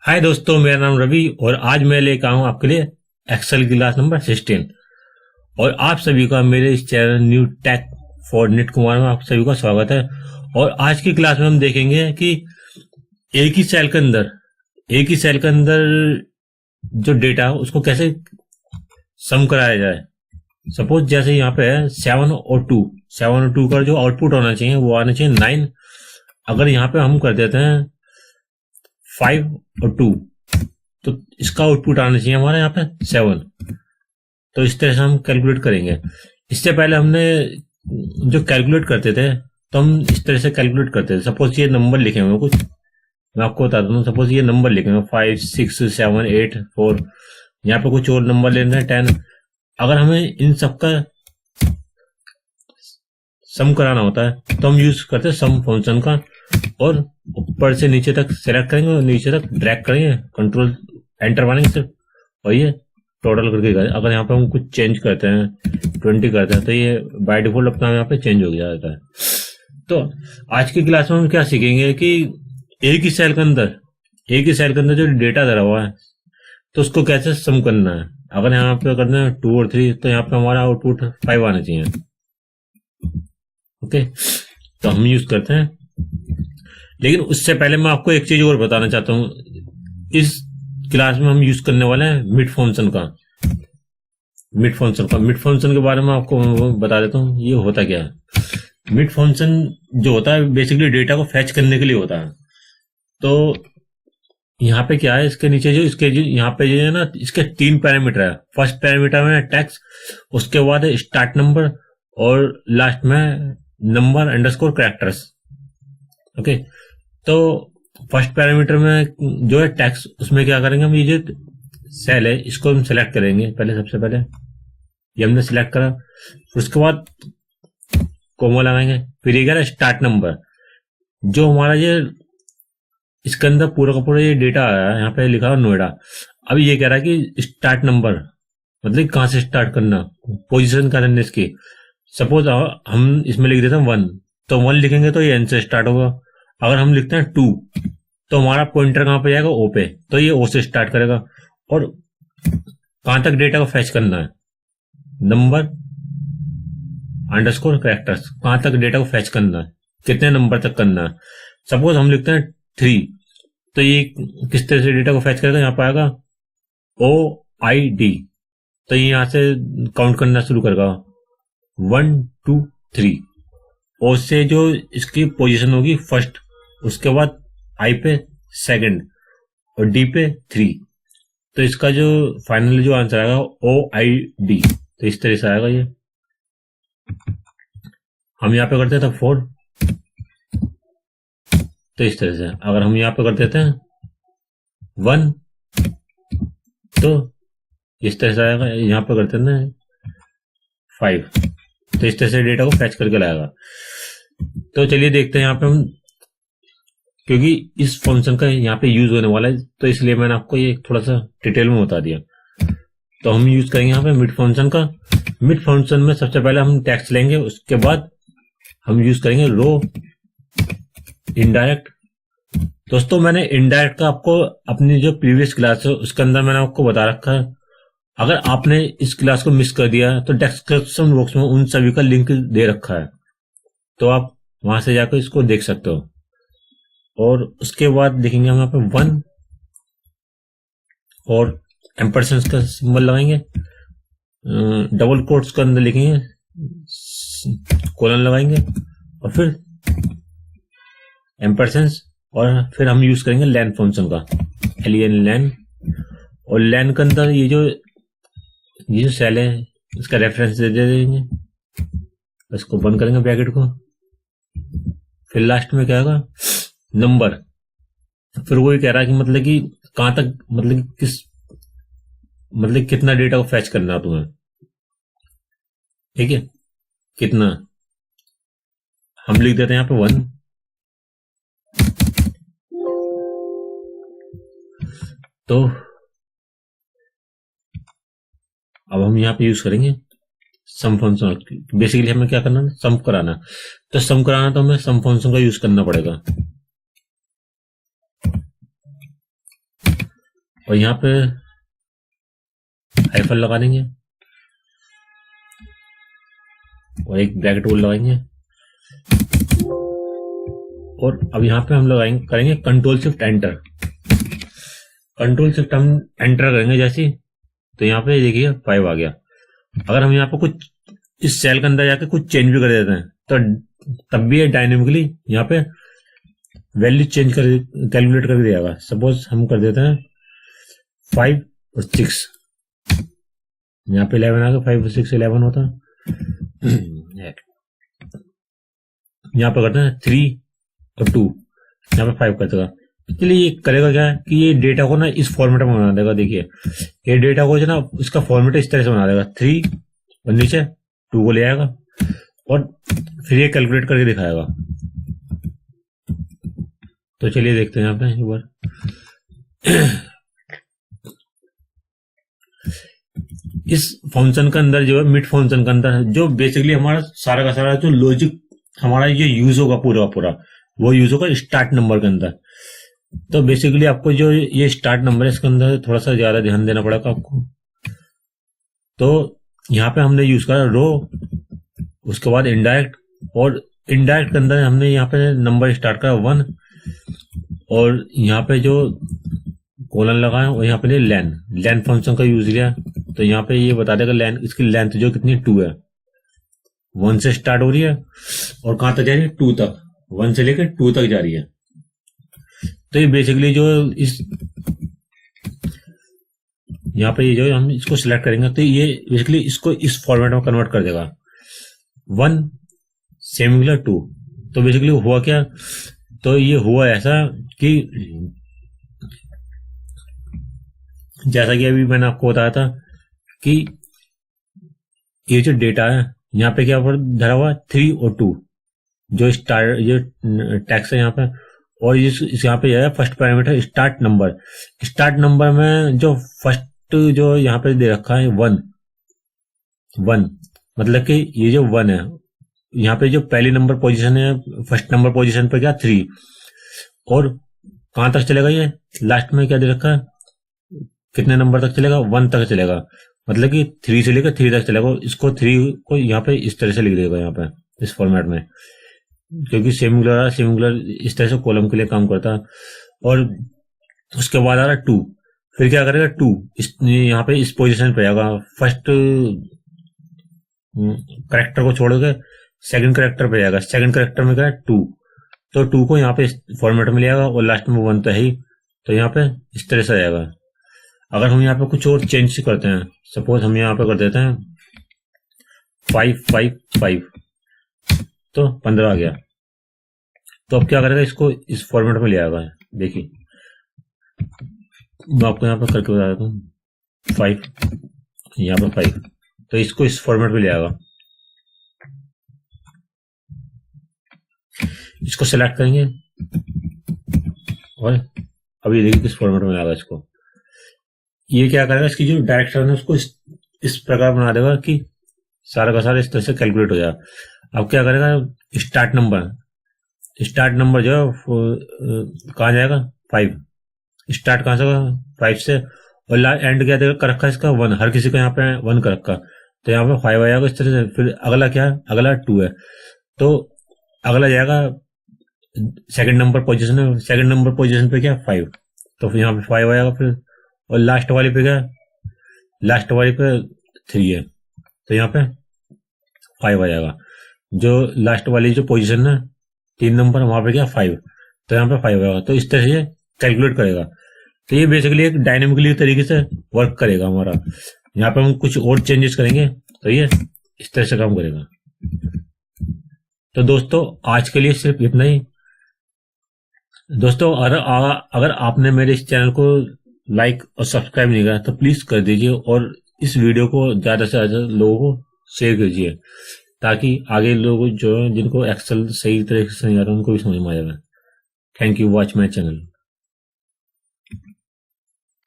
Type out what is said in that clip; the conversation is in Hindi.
हाय दोस्तों, मेरा नाम रवि और आज मैं लेकर आऊँ आपके लिए एक्सेल की क्लास नंबर 16। और आप सभी का मेरे इस channel new tech for nit Kumar में आप सभी का स्वागत है। और आज की क्लास में हम देखेंगे कि एक ही सेल के अंदर जो डेटा है उसको कैसे सम कराया जाए। सपोज जैसे यहाँ पे है 7 और 2 का जो आउटपुट होना चाहिए वो आना चाहिए 9। अगर यहाँ पे हम कर देते हैं 5 और 2 तो इसका आउटपुट आना चाहिए हमारे यहाँ पे 7। तो इस तरह से हम कैलकुलेट करेंगे। इससे पहले हमने जो कैलकुलेट करते थे तो हम इस तरह से कैलकुलेट करते थे। सपोज ये नंबर लिखे हुए कुछ, मैं आपको बता दूं। सपोज ये नंबर लिखे हुए 5 6 7 8 4, यहाँ पे कुछ और नंबर लेने हैं 10। अगर हमें इन सबका सम कराना होता है तो हम यूज करते हैं सम फंक्शन का, और ऊपर से नीचे तक सेलेक्ट करेंगे और नीचे तक ड्रैग करेंगे, कंट्रोल एंटर मारेंगे सिर्फ, और ये टोटल करके करें। अगर यहाँ पे हम कुछ चेंज करते हैं 20 करते हैं तो ये बाय डिफॉल्ट अपना यहाँ पे चेंज हो जाता है। तो आज की क्लास में हम क्या सीखेंगे कि एक ही सेल के अंदर जो डेटा धरा हुआ है तो उसको कैसे सम करना है। अगर यहाँ पे करना है 2 और 3 तो यहाँ पे हमारा आउटपुट 5 आना चाहिए। ओके, तो हम यूज करते हैं। लेकिन उससे पहले मैं आपको एक चीज और बताना चाहता हूँ। इस क्लास में हम यूज करने वाले हैं मिड फंक्शन के बारे में आपको बता देता हूँ ये होता क्या है। मिड फंक्शन जो होता है बेसिकली डेटा को फैच करने के लिए होता है। तो यहाँ पे क्या है, इसके नीचे यहाँ पे जो है ना, इसके 3 पैरामीटर है। फर्स्ट पैरामीटर में टेक्स्ट, उसके बाद स्टार्ट नंबर, और लास्ट में नंबर अंडरस्कोर कैरेक्टर्स। ओके, तो फर्स्ट पैरामीटर में जो है टेक्स्ट, उसमें क्या करेंगे हम, ये जो सेल है इसको हम सिलेक्ट करेंगे। सबसे पहले ये हमने सिलेक्ट करा, उसके बाद कोमा लगाएंगे। फिर ये कह रहा है स्टार्ट नंबर, जो हमारा ये इसके अंदर पूरा का पूरा ये डेटा आया है, यहाँ पे लिखा है नोएडा। अभी ये कह रहा है कि स्टार्ट नंबर मतलब कहाँ से स्टार्ट करना, पोजीशन क्या करनी इसकी। सपोज हम इसमें लिख देते हैं 1, तो 1 लिखेंगे तो ये एन से स्टार्ट होगा। अगर हम लिखते हैं 2 तो हमारा पॉइंटर कहाँ पे जाएगा, ओ पे, तो ये ओ से स्टार्ट करेगा। और कहां तक डेटा को फैच करना है, नंबर अंडरस्कोर कैरेक्टर्स, कहां तक डेटा को फैच करना है, कितने नंबर तक करना है। सपोज हम लिखते हैं 3 तो ये किस तरह से डेटा को फैच करेगा, यहाँ पे आएगा OID, तो ये यहां से काउंट करना शुरू करेगा 1 2 3। ओ से जो इसकी पोजीशन होगी फर्स्ट, उसके बाद आई पे सेकंड, और डी पे 3। तो इसका जो फाइनल जो आंसर आएगा OID, तो इस तरह से आएगा ये। हम यहाँ पे करते हैं 4, तो इस तरह से। अगर हम यहाँ पे कर देते हैं 1 तो इस तरह से आएगा। यहाँ पे करते हैं 5, तो इस तरह से डेटा को फैच करके लाएगा। तो चलिए देखते हैं यहाँ पे हम, क्योंकि इस फंक्शन का यहाँ पे यूज होने वाला है तो इसलिए मैंने आपको ये थोड़ा सा डिटेल में बता दिया। तो हम यूज करेंगे यहाँ पे मिड फंक्शन का। मिड फंक्शन में सबसे पहले हम टेक्स्ट लेंगे, उसके बाद हम यूज करेंगे रो इनडायरेक्ट। दोस्तों, मैंने इनडायरेक्ट का आपको अपनी जो प्रीवियस क्लास है उसके अंदर मैंने आपको बता रखा है। अगर आपने इस क्लास को मिस कर दिया तो डिस्क्रिप्शन बॉक्स में उन सभी का लिंक दे रखा है, तो आप वहां से जाकर इसको देख सकते हो। और उसके बाद देखेंगे हम यहाँ पे 1 और एम्परसेंड का सिंबल लगाएंगे, डबल कोट्स के अंदर लिखेंगे, कोलन लगाएंगे, और फिर एम्परसेंड, और फिर हम यूज करेंगे लैन फंक्शन का, LEN। और लैन के अंदर ये जो सेल है इसका रेफरेंस दे देंगे, इसको बंद करेंगे ब्रैकेट को। फिर लास्ट में क्या होगा, नंबर। फिर वो ये कह रहा है कि मतलब कि कहां तक, मतलब कितना डेटा को फैच करना है तुम्हें, ठीक है, कितना। हम लिख देते हैं यहाँ पे 1। तो अब हम यहाँ पे यूज करेंगे सम फंक्शन। बेसिकली हमें क्या करना है, सम कराना। तो सम कराना तो हमें सम फंक्शन का यूज करना पड़ेगा। और यहाँ पे हाइफन लगा देंगे और एक ब्रैकेट होल लगाएंगे। और अब यहाँ पे हम लगाएंगे, करेंगे control shift enter. Control shift हम एंटर करेंगे जैसे, तो यहाँ पे देखिए 5 आ गया। अगर हम यहाँ पे कुछ इस सेल के अंदर जाके कुछ चेंज भी कर देते हैं तो तब भी ये डायनेमिकली यहाँ पे वैल्यू चेंज कर कैलकुलेट करके देगा। सपोज हम कर देते हैं 5 और 6, यहाँ पे 11 आ गया, 5 और 6 11 होता है। यहाँ पे करते हैं 3 और 2, यहाँ पे 5 कर देगा। इसलिए ये करेगा क्या कि ये डेटा को ना इस फॉर्मेट में बना देगा। देखिए ये डेटा को जो ना इसका फॉर्मेट इस तरह से बना देगा, 3 और नीचे 2 को ले आएगा और फिर ये कैलकुलेट करके दिखाएगा। तो चलिए देखते हैं यहाँ पे एक बार। इस फंक्शन के अंदर जो है, मिड फंक्शन के अंदर जो बेसिकली हमारा सारा का सारा जो लॉजिक हमारा ये यूज होगा पूरा वो यूज होगा स्टार्ट नंबर के अंदर। तो बेसिकली आपको जो ये स्टार्ट नंबर है इसके अंदर थोड़ा सा ज्यादा ध्यान देना पड़ेगा आपको। तो यहाँ पे हमने यूज करा रो, उसके बाद इनडायरेक्ट, और इनडायरेक्ट के अंदर हमने यहाँ पे नंबर स्टार्ट करा 1, और यहाँ पे जो कोलन लगाए और यहाँ पे लेन फंक्शन का यूज लिया। तो यहाँ पे ये बता देगा लेन, इसकी लेंथ जो कितनी 2 है, 1 से स्टार्ट हो रही है और कहां तक जा रही है 2 तक, 1 से लेकर 2 तक जा रही है। तो ये बेसिकली जो इस यहाँ पे ये जो हम इसको सिलेक्ट करेंगे तो ये बेसिकली इसको इस फॉर्मेट में कन्वर्ट कर देगा 1 सेमिकुलर 2। तो बेसिकली हुआ क्या, तो ये हुआ ऐसा कि जैसा कि अभी मैंने आपको बताया था कि ये जो डेटा है यहाँ पे क्या पर धरा हुआ 3 और 2 जो स्टार्ट जो टैक्स है यहाँ पे, और इस यहाँ पे है first parameter start number. Start number में जो फर्स्ट जो यहाँ पे दे रखा है 1 मतलब कि ये जो 1 है, यहाँ पे जो पहली नंबर पोजीशन है फर्स्ट नंबर पोजीशन पे क्या 3, और कहां तक चलेगा ये लास्ट में क्या दे रखा है, कितने नंबर तक चलेगा 1 तक चलेगा, मतलब कि 3 से लेकर 3 तक चलेगा। इसको 3 को यहाँ पे इस तरह से लिख देगा यहाँ पे इस फॉर्मेट में, क्योंकि सेमिकुलर इस तरह से कॉलम के लिए काम करता है। और उसके बाद आ रहा 2, फिर क्या करेगा 2 यहाँ पे इस पोजीशन पे आएगा, फर्स्ट करेक्टर को छोड़ के सेकंड करेक्टर पे आएगा, सेकंड करेक्टर में क्या है 2, तो 2 को यहाँ पे इस फॉर्मेट में ले आएगा और लास्ट में 1 तो है ही, तो यहाँ पे इस तरह से आएगा। अगर हम यहाँ पे कुछ और चेंज करते हैं, सपोज हम यहाँ पे कर देते हैं 555 तो 15 आ गया। तो अब क्या करेगा, इसको इस फॉर्मेट में ले आएगा। देखिए मैं आपको यहाँ पे करके बता देता हूँ 5 यहाँ पे 5, तो इसको इस फॉर्मेट में ले आएगा। इसको सेलेक्ट करेंगे और अभी देखिए किस फॉर्मेट में आएगा। इसको ये क्या करेगा, इसकी जो डायरेक्शन है उसको इस प्रकार बना देगा कि सारा का सारा इस तरह से कैलकुलेट हो जाए। अब क्या करेगा, स्टार्ट नंबर जो है कहाँ जाएगा 5, स्टार्ट कहाँ से 5 से, और एंड क्या देगा कर रखा है इसका 1, हर किसी का यहाँ पे 1 कर रखा, तो यहाँ पे 5 आएगा इस तरह से। फिर अगला क्या है, अगला 2 है, तो अगला जाएगा सेकंड नंबर पोजीशन पे क्या 5, तो फिर यहाँ पे 5 आएगा फिर, और लास्ट वाली पे क्या, लास्ट वाली पे 3 है, तो यहाँ पे 5 आ जाएगा। जो लास्ट वाली जो पोजीशन है 3 नंबर वहां पे क्या 5, तो यहाँ पे 5 आएगा। तो इस तरह से कैलकुलेट करेगा। तो ये बेसिकली एक डायनेमिकली तरीके से वर्क करेगा हमारा। यहाँ पे हम कुछ और चेंजेस करेंगे तो ये इस तरह से काम करेगा। तो दोस्तों आज के लिए सिर्फ इतना ही। दोस्तों अगर आपने मेरे इस चैनल को लाइक और सब्सक्राइब नहीं करा तो प्लीज कर दीजिए, और इस वीडियो को ज्यादा से ज्यादा लोगों को शेयर कीजिए, ताकि आगे लोग जो जिनको एक्सेल सही तरीके से नहीं आता उनको भी समझ में आ जाएगा। Thank you, watch my channel.